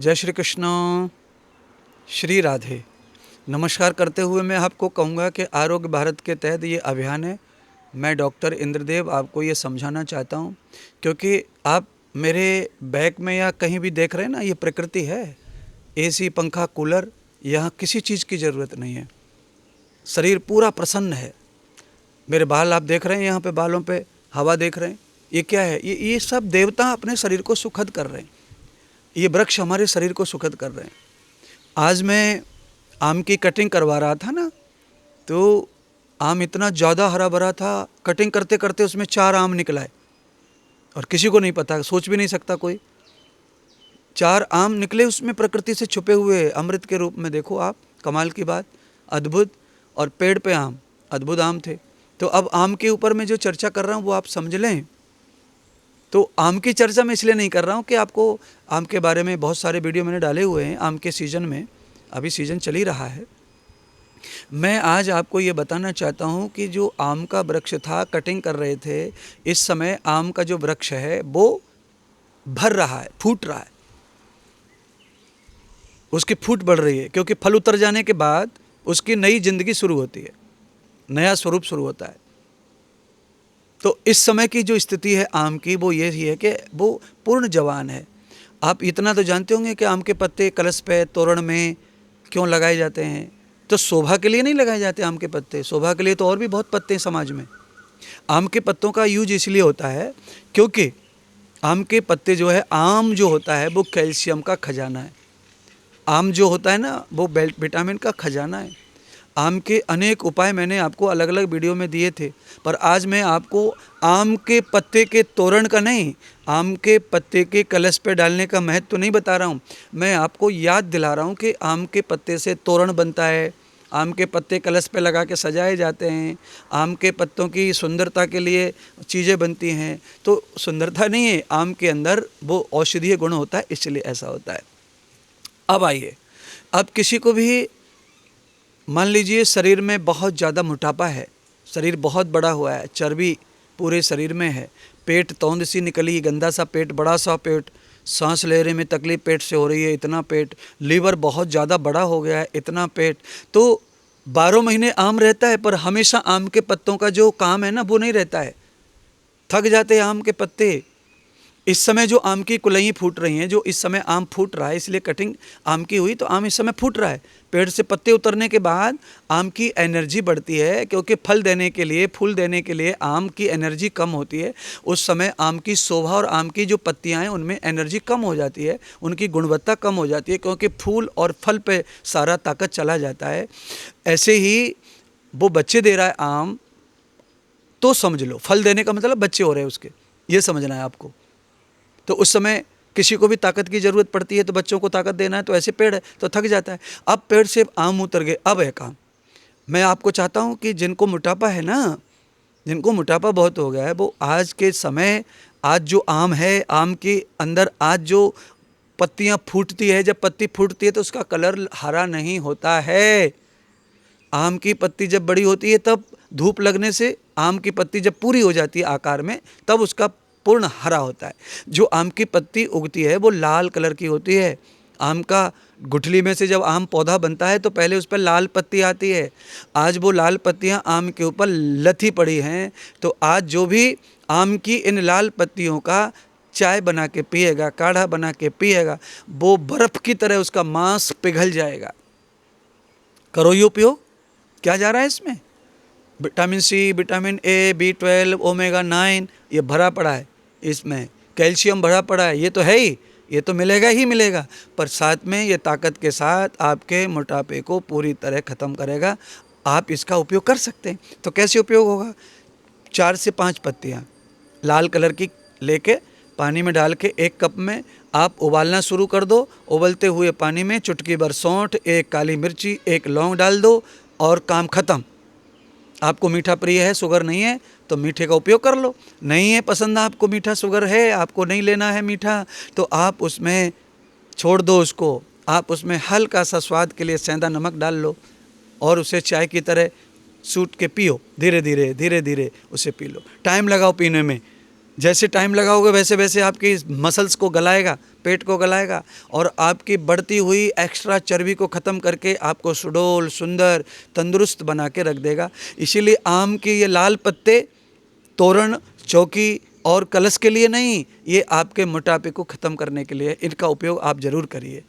जय श्री कृष्ण, श्री राधे। नमस्कार करते हुए मैं आपको कहूँगा कि आरोग्य भारत के तहत ये अभियान है। मैं डॉक्टर इंद्रदेव आपको ये समझाना चाहता हूँ, क्योंकि आप मेरे बैक में या कहीं भी देख रहे हैं ना, ये प्रकृति है। एसी, पंखा, कूलर, यहाँ किसी चीज़ की ज़रूरत नहीं है। शरीर पूरा प्रसन्न है। मेरे बाल आप देख रहे हैं, यहाँ पे बालों पे हवा देख रहे हैं। ये क्या है? ये सब देवता अपने शरीर को सुखद कर रहे हैं। ये वृक्ष हमारे शरीर को सुखद कर रहे हैं। आज मैं आम की कटिंग करवा रहा था ना, तो आम इतना ज़्यादा हरा भरा था, कटिंग करते करते उसमें 4 आम निकला है और किसी को नहीं पता, सोच भी नहीं सकता कोई। 4 आम निकले उसमें प्रकृति से छुपे हुए अमृत के रूप में। देखो आप, कमाल की बात, अद्भुत। और पेड़ पे आम, अद्भुत आम थे। तो अब आम के ऊपर मैं जो चर्चा कर रहा हूँ वो आप समझ लें। तो आम की चर्चा मैं इसलिए नहीं कर रहा हूँ कि आपको आम के बारे में बहुत सारे वीडियो मैंने डाले हुए हैं आम के सीज़न में, अभी सीज़न चल ही रहा है। मैं आज आपको ये बताना चाहता हूँ कि जो आम का वृक्ष था, कटिंग कर रहे थे, इस समय आम का जो वृक्ष है वो भर रहा है, फूट रहा है, उसकी फूट बढ़ रही है, क्योंकि फल उतर जाने के बाद उसकी नई जिंदगी शुरू होती है, नया स्वरूप शुरू होता है। तो इस समय की जो स्थिति है आम की, वो ये ही है कि वो पूर्ण जवान है। आप इतना तो जानते होंगे कि आम के पत्ते कलश पे, तोरण में क्यों लगाए जाते हैं? तो शोभा के लिए नहीं लगाए जाते आम के पत्ते, शोभा के लिए तो और भी बहुत पत्ते हैं समाज में। आम के पत्तों का यूज इसलिए होता है क्योंकि आम के पत्ते जो है, आम जो होता है वो कैल्शियम का खजाना है। आम जो होता है ना, वो विटामिन का खजाना है। आम के अनेक उपाय मैंने आपको अलग अलग वीडियो में दिए थे, पर आज मैं आपको आम के पत्ते के तोरण का नहीं, आम के पत्ते के कलश पे डालने का महत्व तो नहीं बता रहा हूँ। मैं आपको याद दिला रहा हूँ कि आम के पत्ते से तोरण बनता है, आम के पत्ते कलश पे लगा के सजाए जाते हैं, आम के पत्तों की सुंदरता के लिए चीज़ें बनती हैं। तो सुंदरता नहीं है, आम के अंदर वो औषधीय गुण होता है, इसलिए ऐसा होता है। अब आइए, अब किसी को भी मान लीजिए शरीर में बहुत ज़्यादा मोटापा है, शरीर बहुत बड़ा हुआ है, चर्बी पूरे शरीर में है, पेट तौंद सी निकली, गंदा सा पेट, बड़ा सा पेट, सांस लेने में तकलीफ पेट से हो रही है, इतना पेट, लीवर बहुत ज़्यादा बड़ा हो गया है, इतना पेट। तो 12 महीने आम रहता है, पर हमेशा आम के पत्तों का जो काम है ना वो नहीं रहता है, थक जाते हैं आम के पत्ते। इस समय जो आम की कुलई फूट रही हैं, जो इस समय आम फूट रहा है, इसलिए कटिंग आम की हुई तो आम इस समय फूट रहा है। पेड़ से पत्ते उतरने के बाद आम की एनर्जी बढ़ती है, क्योंकि फल देने के लिए, फूल देने के लिए आम की एनर्जी कम होती है। उस समय आम की शोभा और आम की जो पत्तियां हैं उनमें एनर्जी कम हो जाती है, उनकी गुणवत्ता कम हो जाती है, क्योंकि फूल और फल पे सारा ताकत चला जाता है। ऐसे ही वो बच्चे दे रहा है आम, तो समझ लो फल देने का मतलब बच्चे हो रहे हैं उसके, ये समझना है आपको। तो उस समय किसी को भी ताकत की ज़रूरत पड़ती है, तो बच्चों को ताकत देना है, तो ऐसे पेड़ है तो थक जाता है। अब पेड़ से आम उतर गए, अब है काम। मैं आपको चाहता हूँ कि जिनको मोटापा है ना, जिनको मोटापा बहुत हो गया है, वो आज के समय, आज जो आम है, आम के अंदर आज जो पत्तियाँ फूटती है, जब पत्ती फूटती है तो उसका कलर हरा नहीं होता है। आम की पत्ती जब बड़ी होती है, तब धूप लगने से आम की पत्ती जब पूरी हो जाती है आकार में, तब उसका पूर्ण हरा होता है। जो आम की पत्ती उगती है वो लाल कलर की होती है। आम का गुठली में से जब आम पौधा बनता है तो पहले उस पर लाल पत्ती आती है। आज वो लाल पत्तियां आम के ऊपर लथी पड़ी हैं, तो आज जो भी आम की इन लाल पत्तियों का चाय बना के पिएगा, काढ़ा बना के पिएगा, वो बर्फ़ की तरह उसका मांस पिघल जाएगा। करो ये उपयोग। क्या जा रहा है इसमें? Vitamin C, vitamin A, B12, omega 9 ये भरा पड़ा है, इसमें कैल्शियम भरा पड़ा है। ये तो है ही, ये तो मिलेगा ही मिलेगा, पर साथ में ये ताकत के साथ आपके मोटापे को पूरी तरह ख़त्म करेगा। आप इसका उपयोग कर सकते हैं। तो कैसे उपयोग होगा? 4 से 5 पत्तियाँ लाल कलर की लेके पानी में डाल के 1 कप में आप उबालना शुरू कर दो। उबलते हुए पानी में चुटकी भर सौंठ, 1 काली मिर्ची, 1 लौंग डाल दो और काम ख़त्म। आपको मीठा प्रिय है, शुगर नहीं है तो मीठे का उपयोग कर लो। नहीं है पसंद आपको मीठा, शुगर है, आपको नहीं लेना है मीठा, तो आप उसमें छोड़ दो उसको। आप उसमें हल्का सा स्वाद के लिए सेंधा नमक डाल लो और उसे चाय की तरह सूट के पियो, धीरे धीरे धीरे धीरे उसे पी लो। टाइम लगाओ पीने में, जैसे टाइम लगाओगे वैसे वैसे आपकी मसल्स को गलाएगा, पेट को गलाएगा और आपकी बढ़ती हुई एक्स्ट्रा चर्बी को ख़त्म करके आपको सुडौल, सुंदर, तंदुरुस्त बना के रख देगा। इसीलिए आम के ये लाल पत्ते तोरण, चौकी और कलश के लिए नहीं, ये आपके मोटापे को ख़त्म करने के लिए, इनका उपयोग आप ज़रूर करिए।